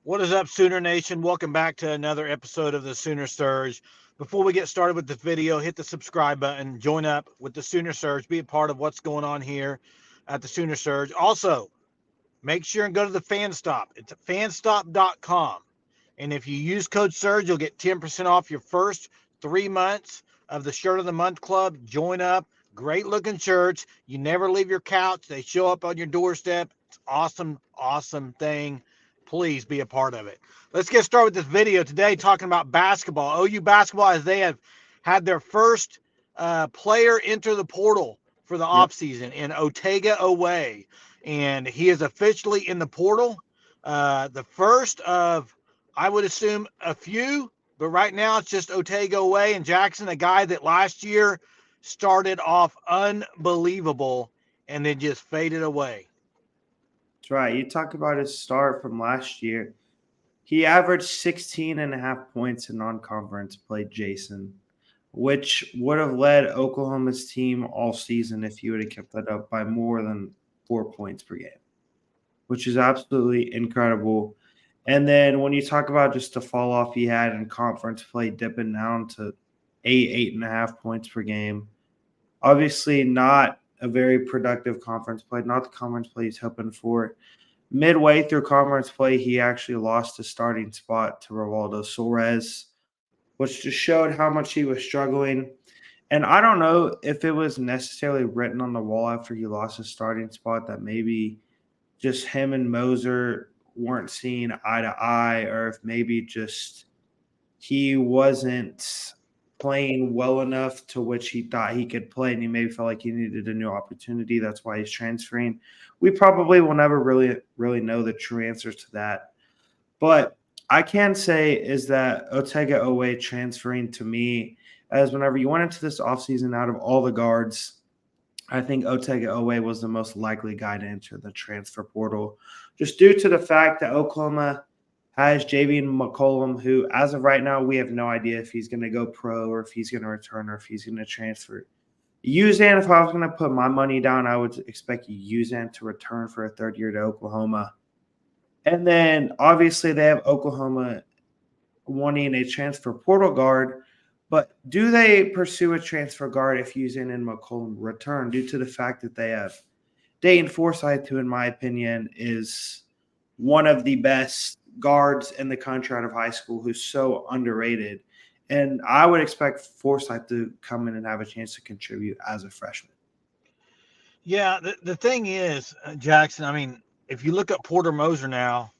What is up, Sooner Nation? Welcome back to another episode of the Sooner Surge. Before we get started with the video, hit the subscribe button, join up with the Sooner Surge, be a part of what's going on here at the Sooner Surge. Also, make sure and go to the Fan Stop. It's at fanstop.com. And if you use code Surge, you'll get 10% off your first 3 months of the Shirt of the Month Club. Join up. Great looking shirts. You never leave your couch. They show up on your doorstep. It's awesome, awesome thing. Please be a part of it. Let's get started with this video today talking about basketball. OU basketball, as they have had their first player enter the portal for the Yep. offseason in Otega Oweh. And he is officially in the portal. The first of, I would assume, a few, but right now it's just Otega Oweh and Jackson, a guy that last year started off unbelievable and then just faded away. That's right. You talk about his start from last year. He averaged 16 and a half points in non-conference play, Jason, which would have led Oklahoma's team all season if you would have kept that up by more than 4 points per game, which is absolutely incredible. And then when you talk about just the fall off he had in conference play, dipping down to 8.5 points per game, obviously not a very productive conference play, not the conference play he's hoping for. Midway through conference play, he actually lost his starting spot to Rivaldo Soares, which just showed how much he was struggling. And I don't know if it was necessarily written on the wall after he lost his starting spot that maybe just him and Moser weren't seeing eye to eye, or if maybe just he wasn't playing well enough to which he thought he could play, and he maybe felt like he needed a new opportunity. That's why he's transferring. We probably will never really know the true answers to that. But I can say is that Otega Oweh transferring to me, as whenever you went into this offseason, out of all the guards, I think Otega Oweh was the most likely guy to enter the transfer portal, just due to the fact that Oklahoma has Javian McCollum, who, as of right now, we have no idea if he's going to go pro or if he's going to return or if he's going to transfer. Uzan, if I was going to put my money down, I would expect Uzan to return for a third year to Oklahoma. And then, obviously, they have Oklahoma wanting a transfer portal guard. But do they pursue a transfer guard if Uzan and McCollum return due to the fact that they have Dayton Forsythe, who, in my opinion, is one of the best guards in the country out of high school, who's so underrated. And I would expect Forsythe to come in and have a chance to contribute as a freshman. Yeah, the thing is, Jackson, I mean, if you look at Porter Moser now,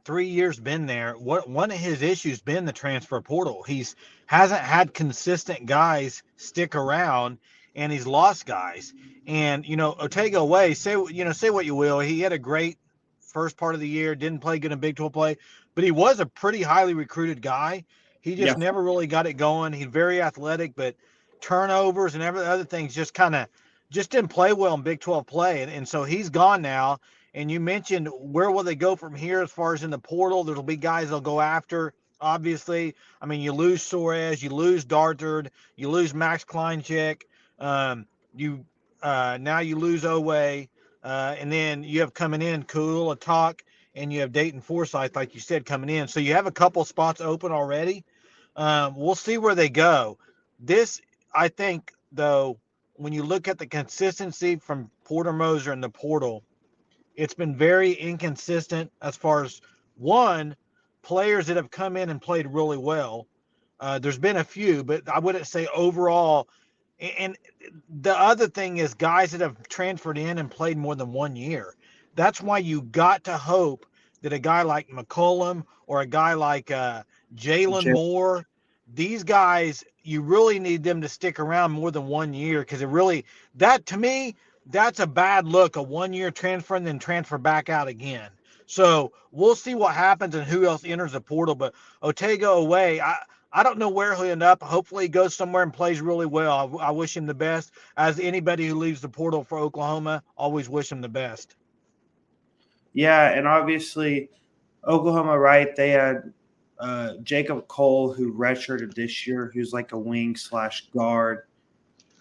3 years been there. What one of his issues been the transfer portal. He's hasn't had consistent guys stick around, and he's lost guys. And Otega Way, say what you will, he had a great first part of the year, didn't play good in Big 12 play, but he was a pretty highly recruited guy. He Yeah. just never really got it going. He's very athletic, but turnovers and every other things just didn't play well in Big 12 play, and so he's gone now. And you mentioned where will they go from here as far as in the portal? There'll be guys they'll go after. Obviously, I mean, you lose Soares, you lose Darthard, you lose Max Kleincheck, you now you lose Oweh, and then you have coming in Cool, Atak, and you have Dayton Forsythe, like you said, coming in. So you have a couple spots open already. We'll see where they go. This, I think, though, when you look at the consistency from Porter Moser in the portal, it's been very inconsistent as far as one players that have come in and played really well. There's been a few, but I wouldn't say overall. And the other thing is guys that have transferred in and played more than 1 year. That's why you got to hope that a guy like McCollum or a guy like Jalen Moore, these guys, you really need them to stick around more than 1 year because it really, that to me, that's a bad look, a 1 year transfer and then transfer back out again. So we'll see what happens and who else enters the portal. But Otega Oweh, I don't know where he'll end up. Hopefully he goes somewhere and plays really well. I wish him the best. As anybody who leaves the portal for Oklahoma, always wish him the best. Yeah, and obviously Oklahoma, right? They had Jacob Cole, who redshirted this year, who's like a wing slash guard.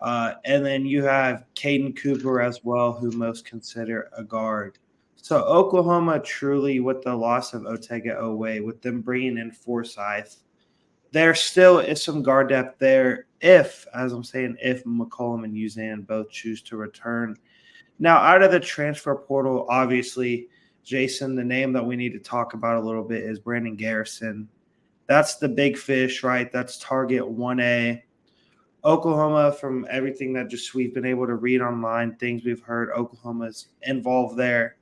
And then you have Caden Cooper as well, who most consider a guard. So Oklahoma truly, with the loss of Otega Oweh, with them bringing in Forsyth, there still is some guard depth there if, as I'm saying, if McCollum and Uzan both choose to return. Now, out of the transfer portal, obviously, Jason, the name that we need to talk about a little bit is Brandon Garrison. That's the big fish, right? That's target 1A. Oklahoma, from everything that just we've been able to read online, things we've heard, Oklahoma's involved there.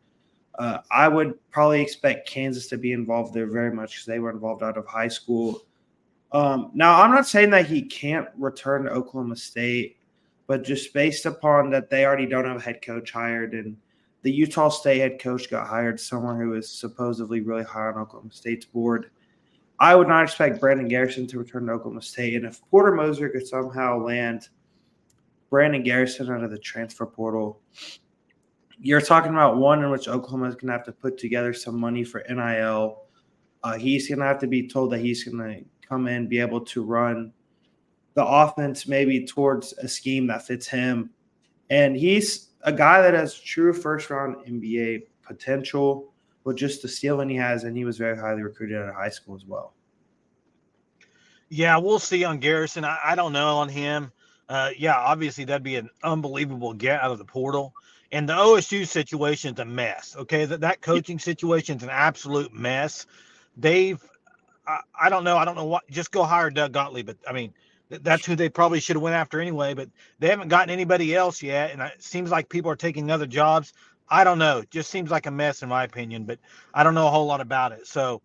I would probably expect Kansas to be involved there very much because they were involved out of high school. Now, I'm not saying that he can't return to Oklahoma State, but just based upon that they already don't have a head coach hired, and the Utah State head coach got hired, someone who is supposedly really high on Oklahoma State's board. I would not expect Brandon Garrison to return to Oklahoma State. And if Porter Moser could somehow land Brandon Garrison out of the transfer portal, you're talking about one in which Oklahoma is going to have to put together some money for NIL. He's going to have to be told that he's going to come in, be able to run the offense maybe towards a scheme that fits him. And he's a guy that has true first-round NBA potential with just the ceiling he has, and he was very highly recruited out of high school as well. Yeah, we'll see on Garrison. I don't know on him. Yeah, obviously that'd be an unbelievable get out of the portal. And the OSU situation is a mess. Okay, that coaching situation is an absolute mess. They've, I don't know. I don't know what. Just go hire Doug Gottlieb. But I mean, that's who they probably should have went after anyway. But they haven't gotten anybody else yet, and it seems like people are taking other jobs. I don't know. It just seems like a mess in my opinion. But I don't know a whole lot about it. So,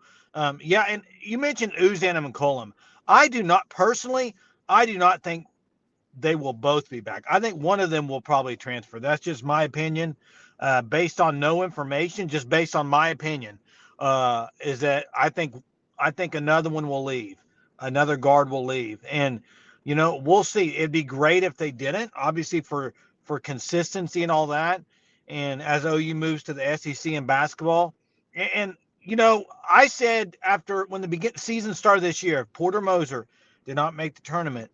yeah. And you mentioned Uzan and McCollum. I do not personally. I do not think they will both be back. I think one of them will probably transfer. That's just my opinion, based on no information, just based on my opinion. Is that I think another one will leave, another guard will leave, and we'll see. It'd be great if they didn't, obviously for consistency and all that, and as OU moves to the SEC in basketball, and I said after when the season started this year, Porter Moser did not make the tournament,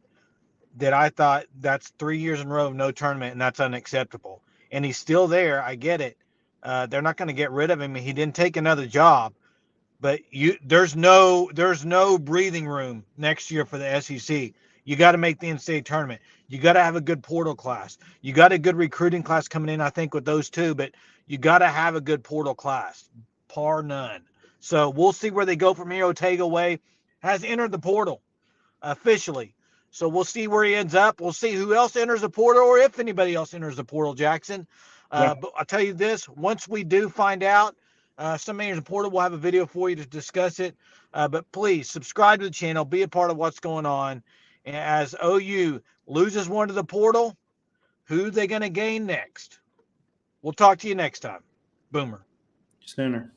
that I thought that's 3 years in a row of no tournament, and that's unacceptable. And he's still there. I get it. They're not going to get rid of him. He didn't take another job, but there's no breathing room next year for the SEC. You got to make the NCAA tournament. You got to have a good portal class. You got a good recruiting class coming in, I think, with those two. But you got to have a good portal class, par none. So we'll see where they go from here. Otega Way has entered the portal officially. So we'll see where he ends up. We'll see who else enters the portal, or if anybody else enters the portal, Jackson. Yeah. But I'll tell you this, once we do find out somebody enters the portal, we'll have a video for you to discuss it. But please subscribe to the channel, be a part of what's going on. And as OU loses one to the portal, who are they going to gain next? We'll talk to you next time. Boomer. Sooner.